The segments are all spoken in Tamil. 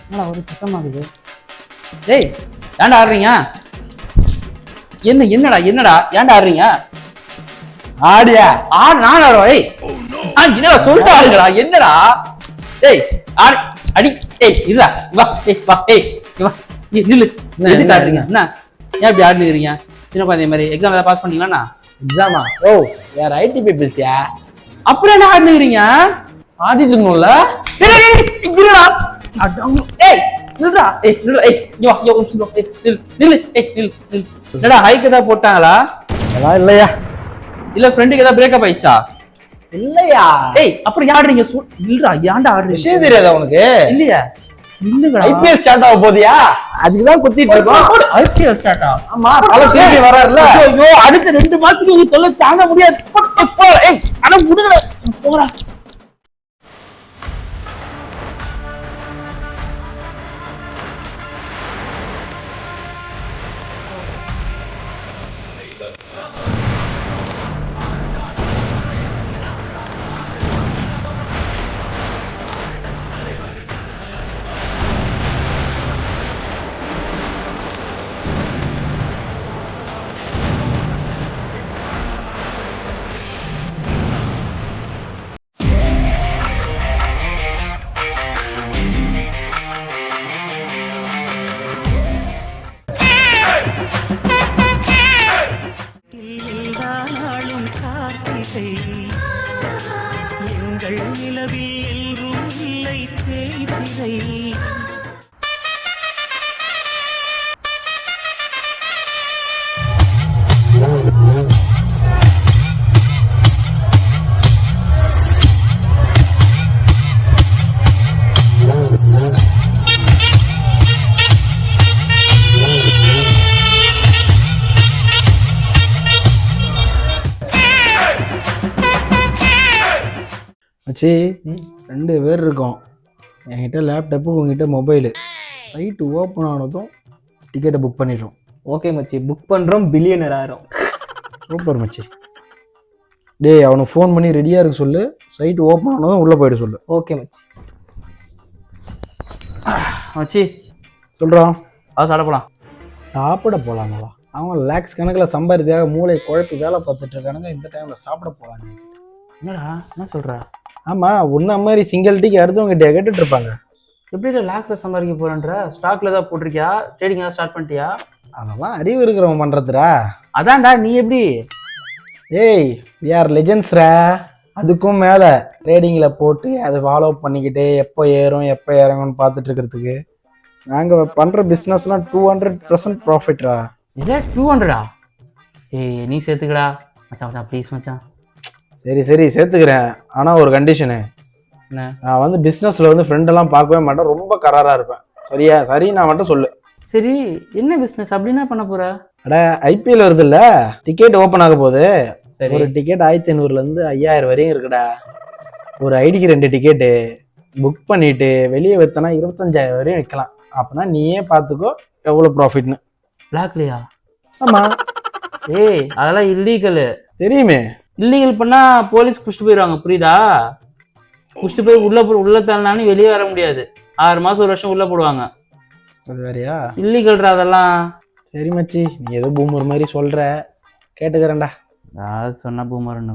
என்னடா ஒரு சத்தமாகுது? டேய் ஏன்டா ஆடுறீங்க? என்னடா ஏன்டா ஆடுறீங்க? ஆடியா நான் ஆடுறோம். என்னடா சொல்லிட்டு ஆடுங்களா? என்னடா டேய் ஆடு அடி. இதுடா வா வா வா நில்லு. எதுக்கு ஆடுறீங்க? என்ன ஏன் இப்படி ஆடுனுக்கிறீங்க? சின்ன குழந்தை மாதிரி எக்ஸாம் ஏதாவது பாஸ் பண்ணீங்களா? எக்ஸாமா? ஓ வேற ஐடி பீப்பிள்ஸ்யா. அப்புறம் என்ன ஆடுனுக்கிறீங்க? ஆடிட்டு இருக்கணும்ல. என்னடா ஹைக் ஏதாவது போட்டாங்களா? அதெல்லாம் இல்லையா. இல்ல ஃப்ரெண்டுக்கு ஏதாவது பிரேக்கப் ஆயிடுச்சா? இல்லையா. அப்புறம் யாடுறீங்க? இல்லடா ஏன்டா ஆடுறீங்க? விஷயம் தெரியாதா உனக்கு? இல்லையா இல்லங்கடா. ஐபிஎல் ஸ்டார்ட் ஆக போதியா? அதுக்குதான் குத்திட்டு இருக்கோம். ஐபிஎல் ஸ்டார்ட் ஆகும். ஆமா தலை திரும்பி வராருல. ஐயோ அடுத்த 2 மாசத்துக்கு உங்க தொல்லை தாங்க முடியாது. ஆனா விடுங்கடா போங்கடா. எங்கள் நிலவில் எல்லோரும் இல்லை தேய்திரை. மச்சி 2 பேர் இருக்கோம். என்கிட்ட லேப்டாப்பு, உங்ககிட்ட மொபைலு. சைட்டு ஓப்பன் ஆனதும் டிக்கெட்டை புக் பண்ணிடுறோம். ஓகே மச்சி, புக் பண்ணுறோம். பில்லியனர் ஆயிரும். சூப்பர் மச்சி. டேய் அவனுக்கு ஃபோன் பண்ணி ரெடியாக இருக்க சொல்லு. சைட்டு ஓப்பன் ஆனதும் உள்ளே போயிட சொல்லு. ஓகே மச்சி. மச்சி சொல்கிறான். சாப்பிட போலாம். சாப்பிட போகலாங்களா? அவன் லேக்ஸ் கணக்கில் சம்பாதிக்காக மூளை குழப்பி வேலை பார்த்துட்டு இருக்கானுங்க. இந்த டைமில் சாப்பிட போகலாங்க. என்னடா என்ன சொல்ற? ஆமாம், உன்ன மாதிரி சிங்கிள் டீக்கு அடுத்தவங்கிட்ட கேட்டுட்டு இருப்பாங்க. எப்படி லேக்ஸ்ல சம்பாதிக்க போறேன்ற? ஸ்டாக்ல ஏதாவது போட்டிருக்கியா? ட்ரேடிங் ஏதாவது ஸ்டார்ட் பண்ணிட்டியா? அதெல்லாம் அறிவு இருக்கிறவன் பண்ணுறதுடா. அதான்டா நீ எப்படி? ஏய் வி ஆர் லெஜெண்ட்ஸ்ரா. அதுக்கும் மேலே ட்ரேடிங்கில் போட்டு அதை ஃபாலோ பண்ணிக்கிட்டு எப்போ ஏறும் எப்போ இறங்கும்னு பார்த்துட்டு இருக்கிறதுக்கு நாங்கள் பண்ணுற பிஸ்னஸ்லாம் 200% ப்ராஃபிட்ரா. இதே 200டா? நீ சேர்த்துக்கடா மச்சான். மச்சான் ப்ளீஸ் மச்சான். சரி சரி சேர்த்துக்கிறேன். ஆனால் ஒரு கண்டிஷனு. என்ன? நான் வந்து பிஸ்னஸில் வந்து ஃப்ரெண்டெல்லாம் பார்க்கவே மாட்டேன். ரொம்ப கராராக இருப்பேன். சரியா? சரி நான் மட்டும் சொல்லு. சரி என்ன பிஸ்னஸ்? அப்படின்னா பண்ண போற? அட ஐபிஎல் வருது இல்ல, டிக்கெட் ஓப்பன் ஆக போகுது. சரி. ஒரு டிக்கெட் 1500 5000 வரையும் இருக்குடா. ஒரு ஐடிக்கு 2 டிக்கெட்டு புக் பண்ணிட்டு வெளியே வைத்தனா 25000 வரையும் வைக்கலாம். அப்படின்னா நீயே பார்த்துக்கோ எவ்வளோ ப்ராஃபிட்னு. பிளாக்லையா? ஆமாம். அதெல்லாம் இல்லீகலு. தெரியுமே. இல்லீகல் பண்ணா போலீஸ் புடிச்சிட்டு போயிடுவாங்க, புரியுதா? புடிச்சிட்டு போய் உள்ள தள்ளினாலும் வெளியே வர முடியாது. 6 மாசம் 1 வருஷம் உள்ள போடுவாங்க. அது வேறையா? இல்லீகல்ரா அதெல்லாம். சரி மச்சி, நீ ஏதோ பூமர் மாதிரி சொல்ற, கேட்டுக்கிறேன்டா. அது சொன்னா பூமர்னு.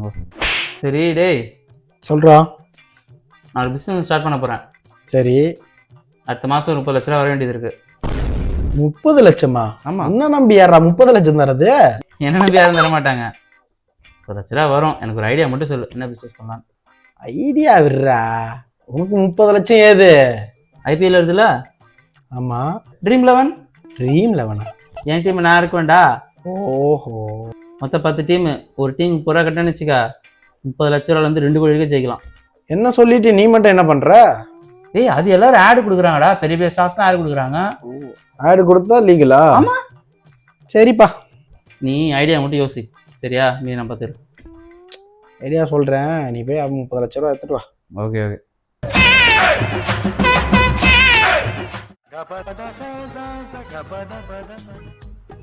சரி டேய் சொல்றான். நான் பிசினஸ் ஸ்டார்ட் பண்ண போறேன். சரி. அடுத்த மாசம் 30 லட்ச ரூபா வர வேண்டியது இருக்கு. 30 லட்சமா? ஆமா. என்ன நம்பி யாரா 30 லட்சம் தரது? என்ன நம்பி யாரும் தர மாட்டாங்க. 30 லட்ச ரூபா வரும். எனக்கு ஒரு ஐடியா மட்டும் சொல்லு, என்ன பிசினஸ் பண்ணலாம்? ஐடியா விடுறா. உனக்கு 30 லட்சம் ஏது? ஐபிஎல் வருதுல்ல? ஆமா. ட்ரீம் 11. ட்ரீம் 11? என் டீம் நான் இருக்க வேண்டா? ஓஹோ. மொத்தம் 10 டீம். ஒரு டீம் புறா கட்டணும்னு வச்சுக்கா, 30 லட்ச ரூபால இருந்து 2 கோடி வரைக்கும் ஜெயிக்கலாம். என்ன சொல்லிட்டு நீ மட்டும் என்ன பண்ற? அது எல்லாரும் ஆடு கொடுக்குறாங்கடா. பெரிய பெரிய ஸ்டார்ஸ் தான் ஆடு கொடுக்குறாங்க. ஆடு கொடுத்தா லீகலா? ஆமா. சரிப்பா, நீ ஐடியா மட்டும் யோசி, சரியா? நீ நான் பார்த்துரு. ஐடியா சொல்றேன், நீ போய் 30 லட்ச ரூபா எடுத்துட்டு வா. Okay okay.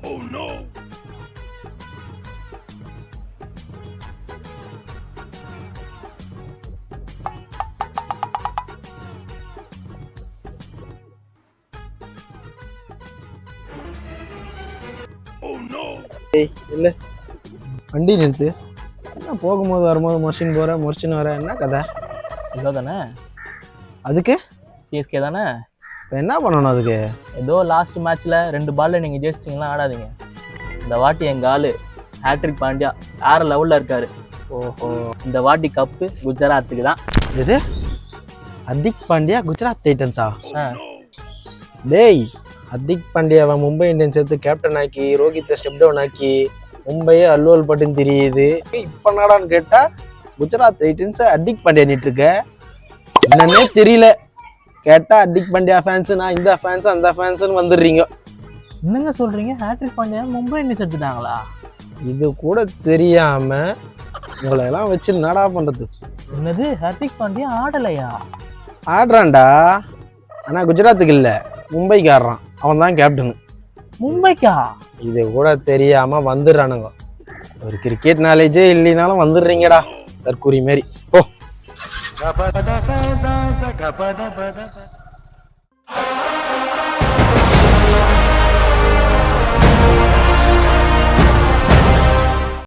Oh no! இல்லை வண்டி நிறுத்து. என்ன போகும்போது வரும்போது முறிச்சின்னு வர என்ன கதை? இதோ தானே அதுக்கு சிஎஸ்கே தானே. இப்போ என்ன பண்ணணும் அதுக்கு? ஏதோ லாஸ்ட் மேட்ச்ல 2 பால்ல நீங்க ஜெயிச்சிட்டீங்களா, ஆடாதீங்க. இந்த வாட்டி எங்க ஆளு ஹேட்ரிக் பாண்டியா வேற லெவல்ல இருக்காரு. ஓஹோ, இந்த வாட்டி கப்பு குஜராத்துக்கு தான். இது ஹர்திக் பாண்டியா குஜராத் டைட்டன்ஸா? ஆ. டேய், ஹர்திக் பாண்டியாவை மும்பை இந்தியன்ஸ் எடுத்து கேப்டன் ஆக்கி ரோஹித்தை ஸ்டெப் டவுன் ஆக்கி மும்பையே அல்லோல் பட்டுன்னு தெரியுது. இப்போ என்னடான்னு கேட்டா குஜராத் டைட்டன்ஸ் ஹர்திக் பாண்டியா நிட்டு இருக்க. என்னன்னே தெரியல. கேட்டா ஹர்திக் பாண்டியா ஃபேன்ஸ், நான் இந்த ஃபேன்ஸ் அந்த ஃபேன்ஸ்னு வந்துடுறீங்க. என்னங்க சொல்றீங்க? ஹேட்ரிக் பாண்டியா மும்பை இந்தியன்ஸ் எடுத்துட்டாங்களா? இது கூட தெரியாம உங்களை எல்லாம் வச்சு என்னடா பண்றது? என்னது, ஹேட்ரிக் பாண்டியா ஆடலையா? ஆடுறான்டா, ஆனா குஜராத்துக்கு இல்ல மும்பைக்கு ஆடுறான். அவன் தான் கேப்டனு. மும்பைக்கா? இது கூட தெரியாம வந்துடுறானுங்க. ஒரு கிரிக்கெட் நாலேஜே இல்லைனாலும் வந்துடுறீங்கடா தற்கூரி மாரி. ஓ